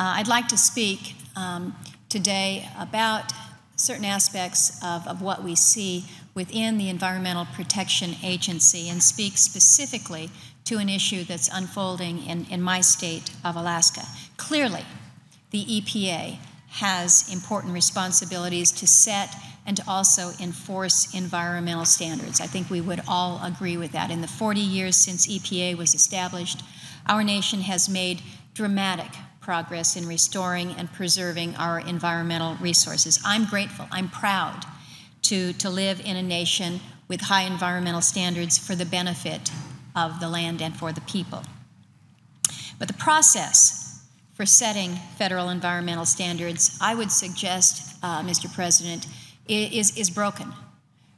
I'd like to speak today about certain aspects of what we see within the Environmental Protection Agency and speak specifically to an issue that's unfolding in my state of Alaska. Clearly, the EPA has important responsibilities to set and to also enforce environmental standards. I think we would all agree with that. In the 40 years since EPA was established, our nation has made dramatic progress in restoring and preserving our environmental resources. I'm grateful, I'm proud to live in a nation with high environmental standards for the benefit of the land and for the people. But the process for setting federal environmental standards, I would suggest, Mr. President, is broken.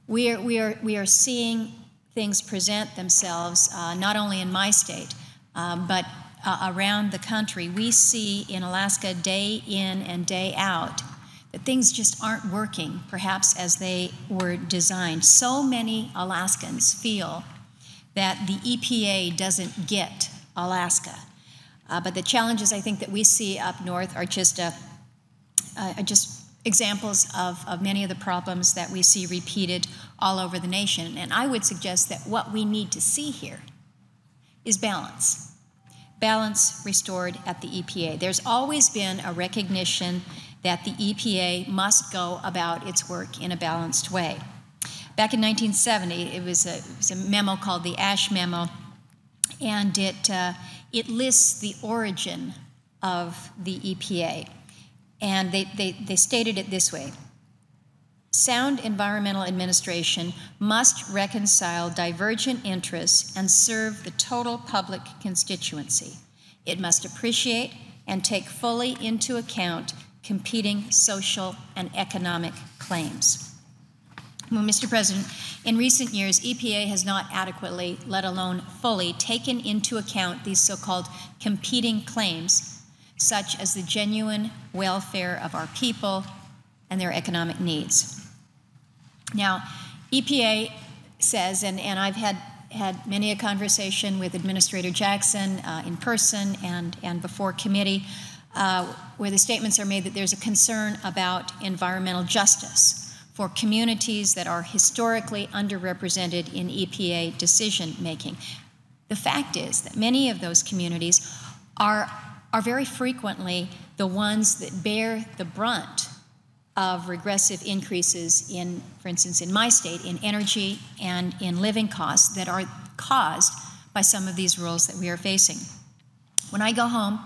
We are seeing things present themselves not only in my state, but around the country. We see in Alaska day in and day out that things just aren't working, perhaps as they were designed. So many Alaskans feel that the EPA doesn't get Alaska. But the challenges I think that we see up north are just examples of many of the problems that we see repeated all over the nation. And I would suggest that what we need to see here is balance. Balance restored at the EPA. There's always been a recognition that the EPA must go about its work in a balanced way. Back in 1970, it was a memo called the Ash Memo, and it lists the origin of the EPA. And they stated it this way: sound environmental administration must reconcile divergent interests and serve the total public constituency. It must appreciate and take fully into account competing social and economic claims. Well, Mr. President, in recent years, EPA has not adequately, let alone fully, taken into account these so-called competing claims, such as the genuine welfare of our people and their economic needs. Now, EPA says, and I've had many a conversation with Administrator Jackson in person and before committee, where the statements are made that there's a concern about environmental justice for communities that are historically underrepresented in EPA decision-making. The fact is that many of those communities are very frequently the ones that bear the brunt of regressive increases in, for instance, in my state, in energy and in living costs that are caused by some of these rules that we are facing. When I go home,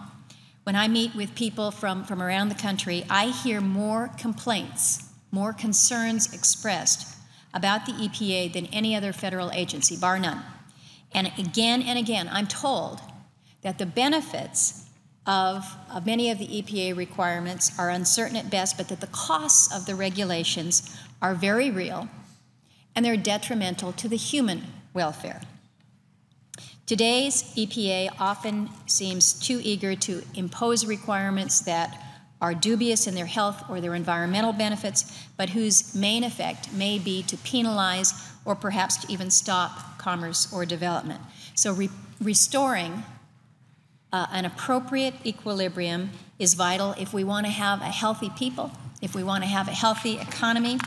when I meet with people from around the country, I hear more complaints, more concerns expressed about the EPA than any other federal agency, bar none. And again, I'm told that the benefits of many of the EPA requirements are uncertain at best, but that the costs of the regulations are very real and they're detrimental to the human welfare. Today's EPA often seems too eager to impose requirements that are dubious in their health or their environmental benefits, but whose main effect may be to penalize or perhaps to even stop commerce or development. So restoring an appropriate equilibrium is vital if we want to have a healthy people, if we want to have a healthy economy.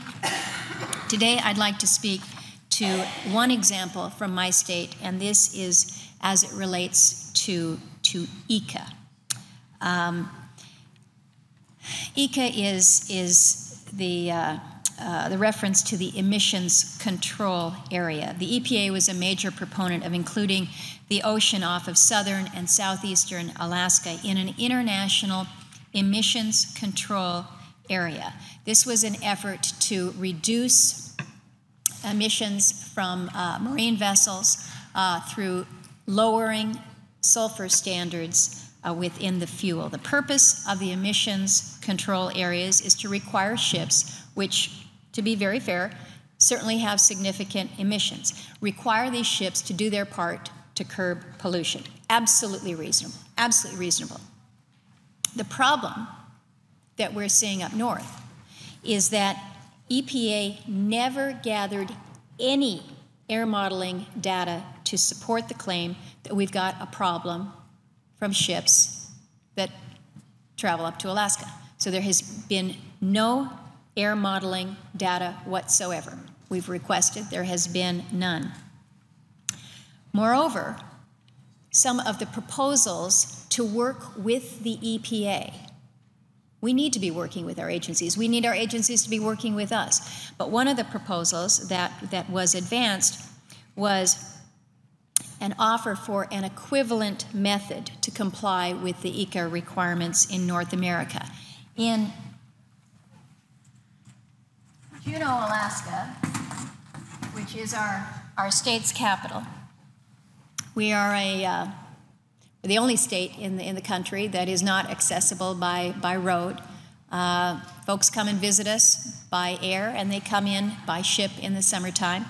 Today, I'd like to speak to one example from my state, and this is as it relates to ECA. ECA is the reference to the emissions control area. The EPA was a major proponent of including the ocean off of southern and southeastern Alaska in an international emissions control area. This was an effort to reduce emissions from marine vessels through lowering sulfur standards within the fuel. The purpose of the emissions control areas is to require ships, which, to be very fair, certainly have significant emissions, require these ships to do their part to curb pollution. Absolutely reasonable, absolutely reasonable. The problem that we're seeing up north is that EPA never gathered any air modeling data to support the claim that we've got a problem from ships that travel up to Alaska. So there has been no air modeling data whatsoever. We've requested, there has been none. Moreover, some of the proposals to work with the EPA, we need to be working with our agencies. We need our agencies to be working with us. But one of the proposals that was advanced was an offer for an equivalent method to comply with the ECA requirements in North America. In Juneau, Alaska, which is our state's capital, we are the only state in the country that is not accessible by road. Folks come and visit us by air, and they come in by ship in the summertime.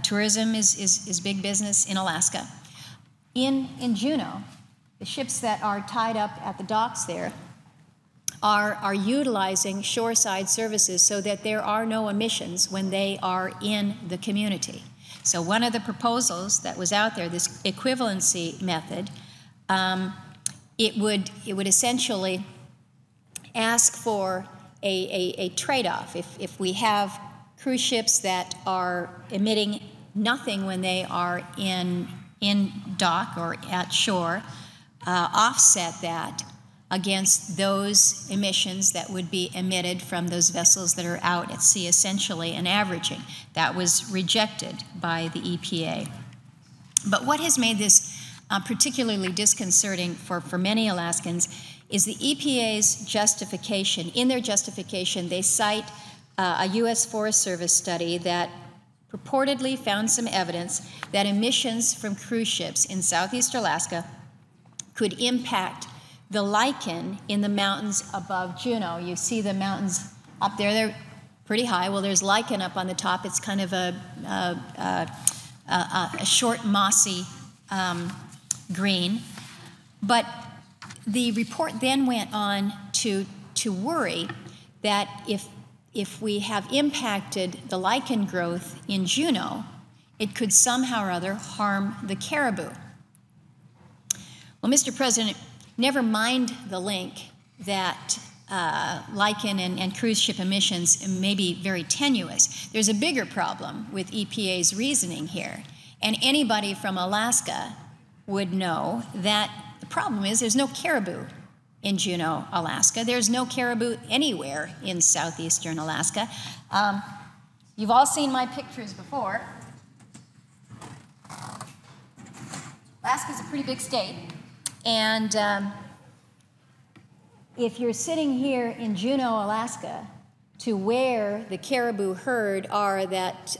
Tourism is big business in Alaska. In Juneau, the ships that are tied up at the docks there are utilizing shoreside services so that there are no emissions when they are in the community. So one of the proposals that was out there, this equivalency method, it would essentially ask for a trade-off. If we have cruise ships that are emitting nothing when they are in dock or at shore, offset that against those emissions that would be emitted from those vessels that are out at sea, essentially, and averaging. That was rejected by the EPA. But what has made this particularly disconcerting for many Alaskans is the EPA's justification. In their justification, they cite a U.S. Forest Service study that purportedly found some evidence that emissions from cruise ships in southeast Alaska could impact the lichen in the mountains above Juneau. You see the mountains up there, they're pretty high. Well, there's lichen up on the top. It's kind of a short, mossy green. But the report then went on to worry that if we have impacted the lichen growth in Juneau, it could somehow or other harm the caribou. Well, Mr. President, never mind the link that lichen and cruise ship emissions may be very tenuous. There's a bigger problem with EPA's reasoning here. And anybody from Alaska would know that the problem is there's no caribou in Juneau, Alaska. There's no caribou anywhere in southeastern Alaska. You've all seen my pictures before. Alaska's a pretty big state. And if you're sitting here in Juneau, Alaska, to where the caribou herd are that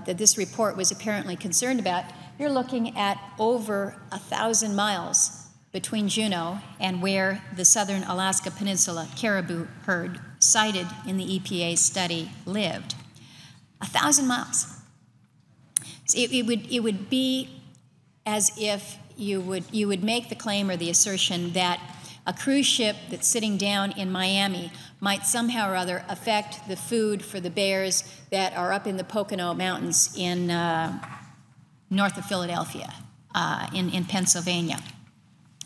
this report was apparently concerned about, you're looking at over 1,000 miles between Juneau and where the southern Alaska Peninsula caribou herd cited in the EPA study lived. 1,000 miles. It would be as if you would make the claim or the assertion that a cruise ship that's sitting down in Miami might somehow or other affect the food for the bears that are up in the Pocono Mountains in north of Philadelphia, in Pennsylvania.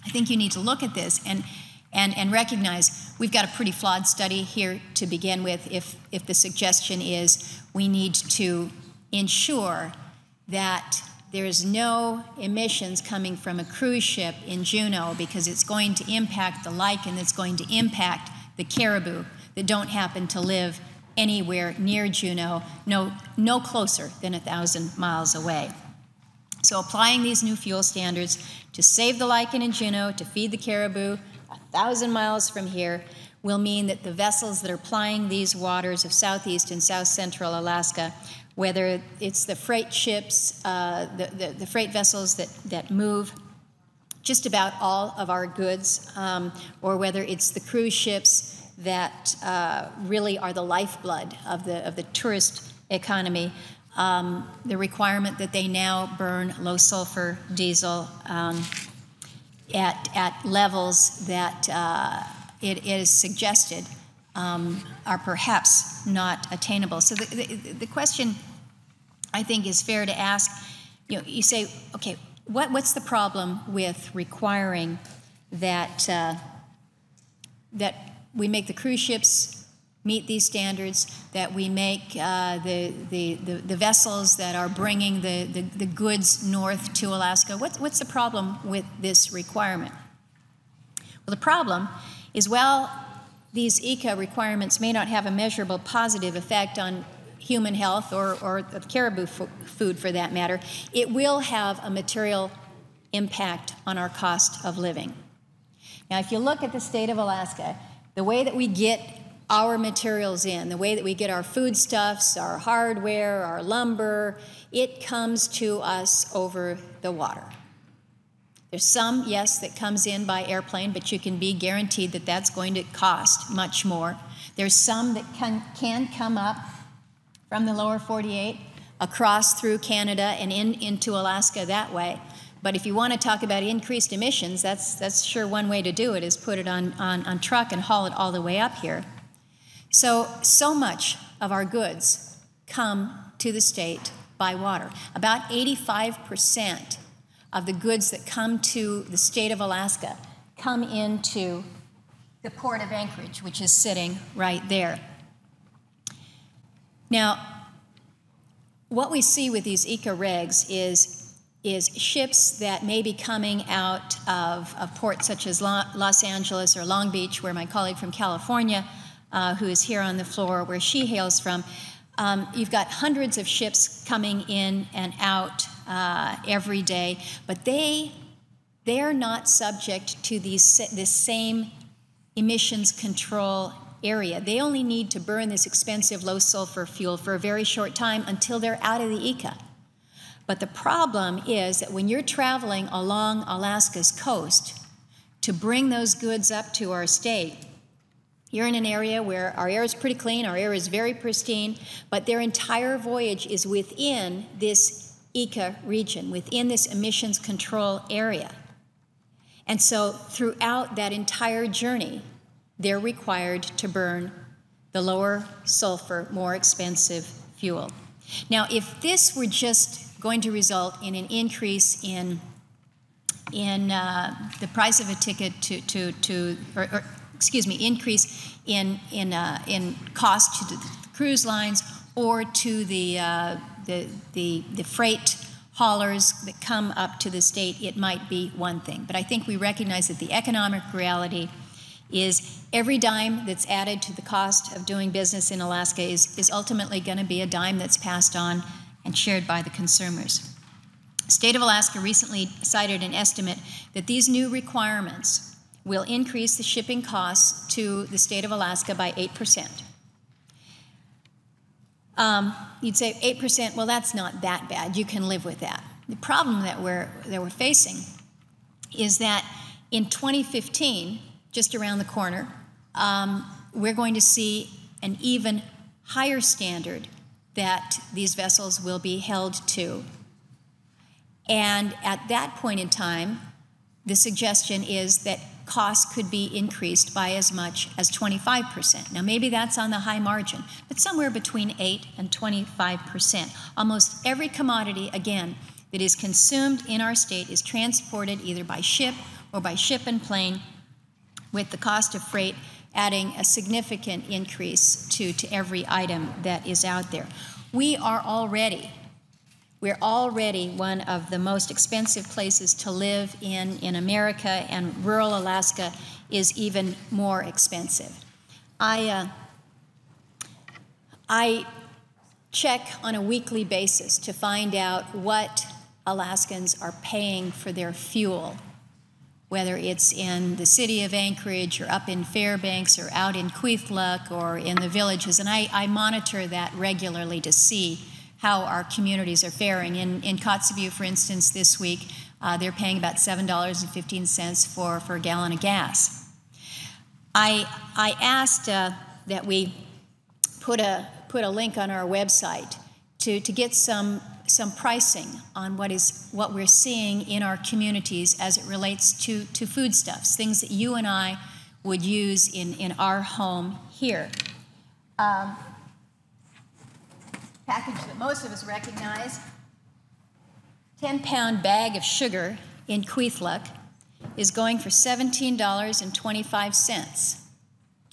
I think you need to look at this and recognize we've got a pretty flawed study here to begin with if the suggestion is we need to ensure that there's no emissions coming from a cruise ship in Juneau because it's going to impact the lichen, that's going to impact the caribou that don't happen to live anywhere near Juneau, no closer than 1,000 miles away. So applying these new fuel standards to save the lichen in Juneau, to feed the caribou 1,000 miles from here, will mean that the vessels that are plying these waters of southeast and south central Alaska, whether it's the freight ships, the freight vessels that move just about all of our goods, or whether it's the cruise ships that really are the lifeblood of the tourist economy, the requirement that they now burn low sulfur diesel at levels that it is suggested are perhaps not attainable. So the question, I think, is fair to ask. You say, okay, what's the problem with requiring that that we make the cruise ships meet these standards, that we make the vessels that are bringing the goods north to Alaska. What's the problem with this requirement? Well, the problem is, while these ECA requirements may not have a measurable positive effect on human health or caribou food for that matter, it will have a material impact on our cost of living. Now, if you look at the state of Alaska, the way that we get our materials in, the way that we get our foodstuffs, our hardware, our lumber, it comes to us over the water. There's some, yes, that comes in by airplane, but you can be guaranteed that that's going to cost much more. There's some that can come up from the lower 48 across through Canada and into Alaska that way. But if you want to talk about increased emissions, that's sure one way to do it, is put it on truck and haul it all the way up here. So much of our goods come to the state by water. About 85% of the goods that come to the state of Alaska come into the port of Anchorage, which is sitting right there. Now, what we see with these ECA regs is ships that may be coming out of ports such as Los Angeles or Long Beach, where my colleague from California, who is here on the floor, where she hails from, you've got hundreds of ships coming in and out every day, but they are not subject to this same emissions control area. They only need to burn this expensive low sulfur fuel for a very short time until they're out of the ECA. But the problem is that when you're traveling along Alaska's coast to bring those goods up to our state, you're in an area where our air is pretty clean, our air is very pristine, but their entire voyage is within this ECA region, within this emissions control area. And so throughout that entire journey, they're required to burn the lower sulfur, more expensive fuel. Now, if this were just going to result in an increase in the price of a ticket increase in cost to the cruise lines or to the freight haulers that come up to the state, it might be one thing. But I think we recognize that the economic reality is every dime that's added to the cost of doing business in Alaska is ultimately going to be a dime that's passed on and shared by the consumers. The state of Alaska recently cited an estimate that these new requirements will increase the shipping costs to the state of Alaska by 8%. You'd say 8%, well, that's not that bad. You can live with that. The problem that we're facing is that in 2015, just around the corner, we're going to see an even higher standard that these vessels will be held to. And at that point in time, the suggestion is that costs could be increased by as much as 25%. Now, maybe that's on the high margin, but somewhere between 8 and 25%. Almost every commodity, again, that is consumed in our state is transported either by ship or by ship and plane, with the cost of freight adding a significant increase to every item that is out there. We're already one of the most expensive places to live in America, and rural Alaska is even more expensive. I check on a weekly basis to find out what Alaskans are paying for their fuel, whether it's in the city of Anchorage or up in Fairbanks or out in Kwethluk or in the villages, and I monitor that regularly to see how our communities are faring. In Kotzebue, for instance, this week, they're paying about $7.15 for a gallon of gas. I asked that we put a link on our website to get some pricing on what we're seeing in our communities as it relates to foodstuffs, things that you and I would use in our home here. Package that most of us recognize, 10-pound bag of sugar in Kwethluk is going for $17.25.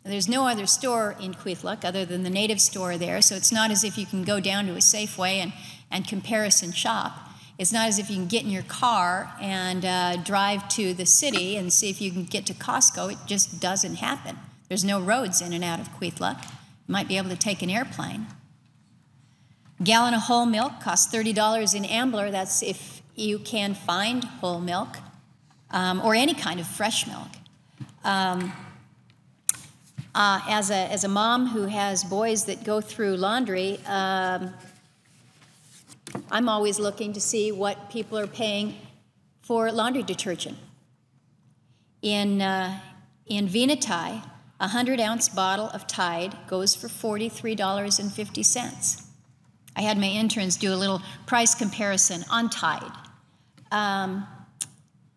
There's no other store in Kwethluk other than the native store there, so it's not as if you can go down to a Safeway and comparison shop. It's not as if you can get in your car and drive to the city and see if you can get to Costco. It just doesn't happen. There's no roads in and out of Kwethluk. You might be able to take an airplane. A gallon of whole milk costs $30 in Ambler. That's if you can find whole milk or any kind of fresh milk. As a mom who has boys that go through laundry, I'm always looking to see what people are paying for laundry detergent. In Venetai, a 100-ounce bottle of Tide goes for $43.50. I had my interns do a little price comparison on Tide.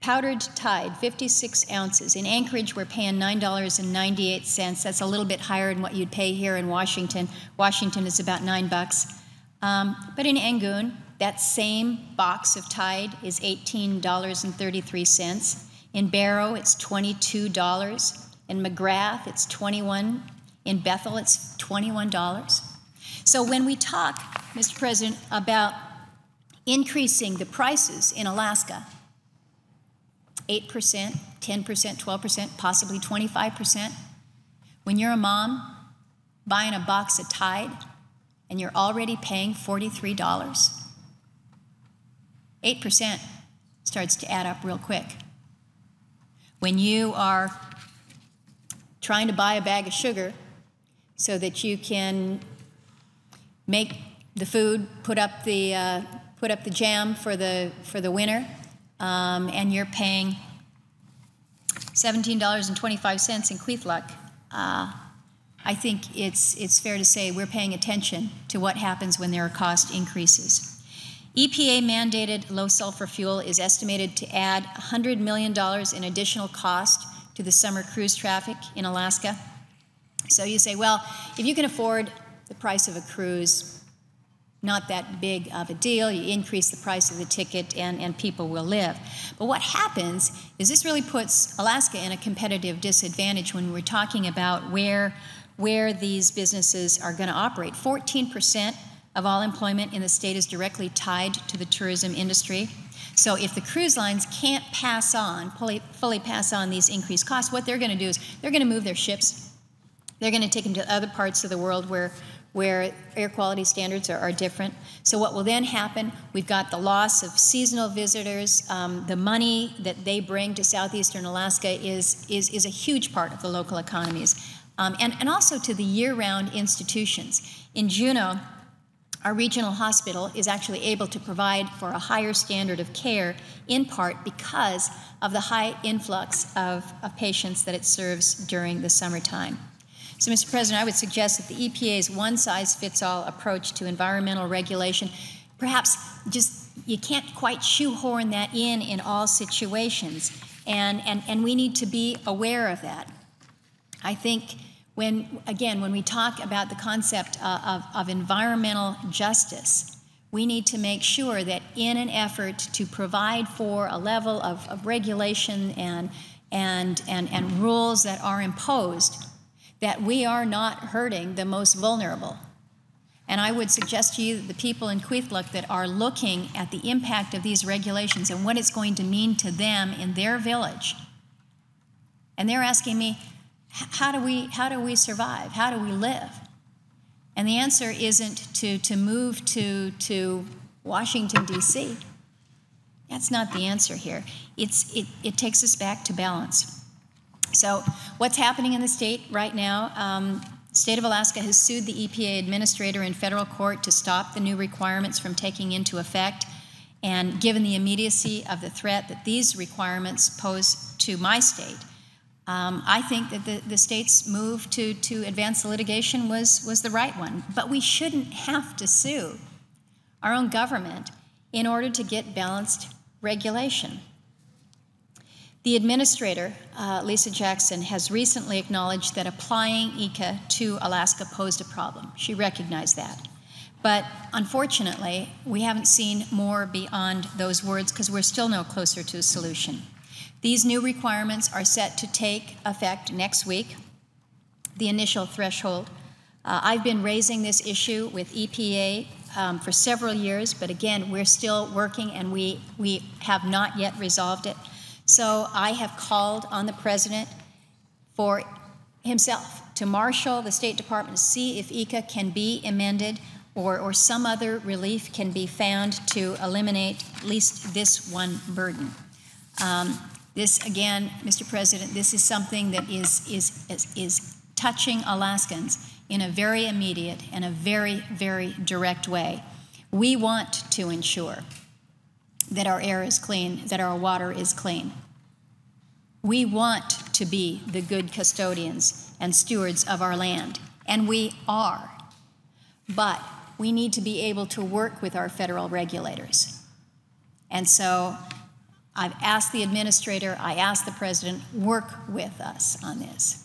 Powdered Tide, 56 ounces. In Anchorage, we're paying $9.98. That's a little bit higher than what you'd pay here in Washington. Washington is about $9. But in Angoon, that same box of Tide is $18.33. In Barrow, it's $22. In McGrath, it's $21. In Bethel, it's $21. So when we talk, Mr. President, about increasing the prices in Alaska, 8%, 10%, 12%, possibly 25%, when you're a mom buying a box of Tide and you're already paying $43, 8% starts to add up real quick. When you are trying to buy a bag of sugar so that you can make the food, put up the jam for the winter, and you're paying $17.25 in Kwethluk, I think it's fair to say we're paying attention to what happens when there are cost increases. EPA-mandated low-sulfur fuel is estimated to add $100 million in additional cost to the summer cruise traffic in Alaska. So you say, well, if you can afford the price of a cruise, not that big of a deal. You increase the price of the ticket and people will live. But what happens is this really puts Alaska in a competitive disadvantage when we're talking about where these businesses are going to operate. 14% of all employment in the state is directly tied to the tourism industry. So if the cruise lines can't pass on, fully pass on these increased costs, what they're going to do is they're going to move their ships. They're going to take them to other parts of the world where air quality standards are different. So what will then happen, we've got the loss of seasonal visitors. The money that they bring to southeastern Alaska is a huge part of the local economies. And also to the year-round institutions. In Juneau, our regional hospital is actually able to provide for a higher standard of care, in part because of the high influx of patients that it serves during the summertime. So, Mr. President, I would suggest that the EPA's one-size-fits-all approach to environmental regulation, perhaps just you can't quite shoehorn that in all situations, and we need to be aware of that. I think when we talk about the concept of environmental justice, we need to make sure that in an effort to provide for a level of regulation and rules that are imposed, that we are not hurting the most vulnerable. And I would suggest to you that the people in Kwethluk that are looking at the impact of these regulations and what it's going to mean to them in their village, and they're asking me, how do we survive? How do we live? And the answer isn't to move to Washington, D.C. That's not the answer here. It takes us back to balance. So what's happening in the state right now? The state of Alaska has sued the EPA administrator in federal court to stop the new requirements from taking into effect. And given the immediacy of the threat that these requirements pose to my state, I think that the state's move to advance the litigation was the right one. But we shouldn't have to sue our own government in order to get balanced regulation. The administrator, Lisa Jackson, has recently acknowledged that applying ECA to Alaska posed a problem. She recognized that. But unfortunately, we haven't seen more beyond those words because we're still no closer to a solution. These new requirements are set to take effect next week. the initial threshold. I've been raising this issue with EPA for several years, but again, we're still working and we have not yet resolved it. So I have called on the President for himself to marshal the State Department to see if ECA can be amended or some other relief can be found to eliminate at least this one burden. This, again, Mr. President, this is something that is touching Alaskans in a very immediate and a very, very direct way. We want to ensure that our air is clean, that our water is clean. We want to be the good custodians and stewards of our land, and we are. But we need to be able to work with our federal regulators. And so I've asked the administrator, I asked the President, work with us on this.